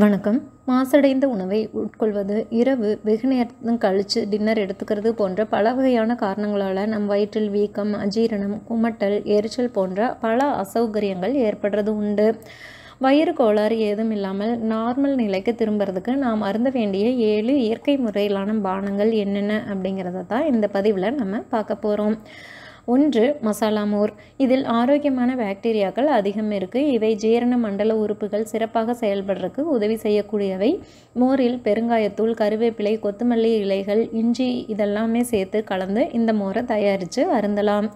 வணக்கம். மாசடைந்த உணவை உட்கொள்வது, இரவு வெகு நேரம் கழித்து டின்னர் எடுத்துக்கிறது போன்ற பல வகையான காரணங்களால் நம் வயிற்றில் வீக்கம், அஜீரணம், குமட்டல், எரிச்சல் போன்ற பல அசௌகரியங்கள் ஏற்படுறது உண்டு. வயிறு கோளாறு ஏதும் இல்லாமல் நார்மல் நிலைக்கு திரும்புறதுக்கு நாம் அருந்த வேண்டிய 7 இயற்கை முறையிலான பானங்கள் என்னென்ன அப்படிங்கிறத தான் இந்த பதிவில் நம்ம பார்க்க போகிறோம். 1. மசாலா மோர். இதில் ஆரோக்கியமான பாக்டீரியாக்கள் அதிகம் இருக்குது. இவை ஜீரண மண்டல உறுப்புகள் சிறப்பாக செயல்படுறதுக்கு உதவி செய்யக்கூடியவை. மோரில் பெருங்காயத்தூள், கருவேப்பிலை, கொத்தமல்லி இலைகள், இஞ்சி இதெல்லாமே சேர்த்து கலந்து இந்த மோரை தயாரித்து அருந்தலாம்.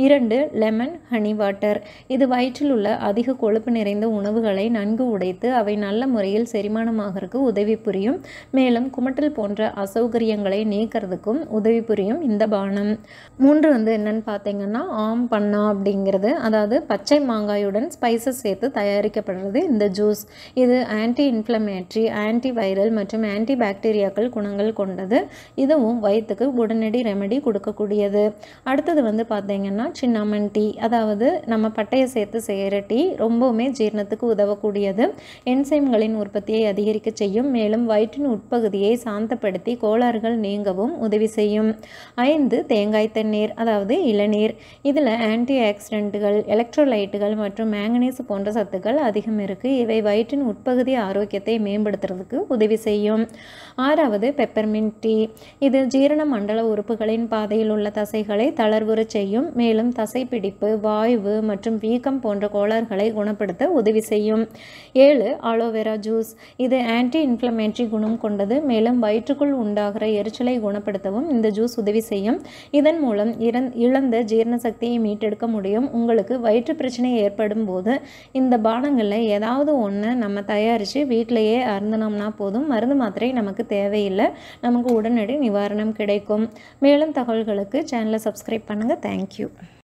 2. Lemon honey water. இது வயிற்றில் உள்ள அதிக கொழுப்பு நிறைந்த உணவுகளை நன்கு உடைத்து அவை நல்ல முறையில் செரிமானமாகறதுக்கு உதவி புரியும். மேலும் குமட்டல் போன்ற அசௌகரியங்களை நீக்கிறதுக்கும் உதவி புரியும் இந்த பானம். 3 என்னன்னு பார்த்தீங்கன்னா ஆம் பன்னா அப்படிங்கிறது, அதாவது பச்சை மாங்காயுடன் ஸ்பைசஸ் சேர்த்து தயாரிக்கப்படுறது இந்த ஜூஸ். இது ஆன்டி இன்ஃப்ளமேட்டரி, ஆன்டி வைரல் மற்றும் ஆன்டி பாக்டீரியாக்கள் குணங்கள் கொண்டது. இதுவும் வயிற்றுக்கு உடனடி ரெமெடி கொடுக்கக்கூடியது. அடுத்தது பார்த்தீங்கன்னா சின்னாமன் டீ, அதாவது நம்ம பட்டையை சேர்த்து செய்கிற டீ ரொம்பவுமே ஜீரணத்துக்கு உதவக்கூடியது. என்சைம்களின் உற்பத்தியை அதிகரிக்க செய்யும். மேலும் வயிற்றின் உட்பகுதியை சாந்தப்படுத்தி கோளாறுகள் நீங்கவும் உதவி செய்யும். 5. தேங்காய் தண்ணீர், அதாவது இளநீர். இதில் ஆன்டி ஆக்சிடென்ட்டுகள், எலக்ட்ரோலைட்டுகள் மற்றும் மேங்கனீஸ் போன்ற சத்துக்கள் அதிகம் இருக்குது. இவை வயிற்றின் உட்பகுதி ஆரோக்கியத்தை மேம்படுத்துறதுக்கு உதவி செய்யும். 6. Peppermint tea. இது ஜீரண மண்டல உறுப்புகளின் பாதையில் உள்ள தசைகளை தளர்வுறச் செய்யும். மேலும் தசைப்பிடிப்பு, வாய்வு மற்றும் வீக்கம் போன்ற கோளாறுகளை குணப்படுத்த உதவி செய்யும். 7. Aloe vera juice. இது ஆன்டி இன்ஃப்ளமேட்டரி குணம் கொண்டது. மேலும் வயிற்றுக்குள் உண்டாகிற எரிச்சலை குணப்படுத்தவும் இந்த ஜூஸ் உதவி செய்யும். இதன் மூலம் இழந்த ஜீரண சக்தியை மீட்டெடுக்க முடியும். உங்களுக்கு வயிற்று பிரச்சனை ஏற்படும் போது இந்த பானங்களில் ஏதாவது ஒன்று நம்ம தயாரித்து வீட்டிலையே அருந்தினோம்னா போதும். மருந்து மாத்திரை நமக்கு தேவையில்லை. நமக்கு உடனடி நிவாரணம் கிடைக்கும். மேலும் தகவல்களுக்கு சேனலை சப்ஸ்கிரைப் பண்ணுங்கள். தேங்க்யூ.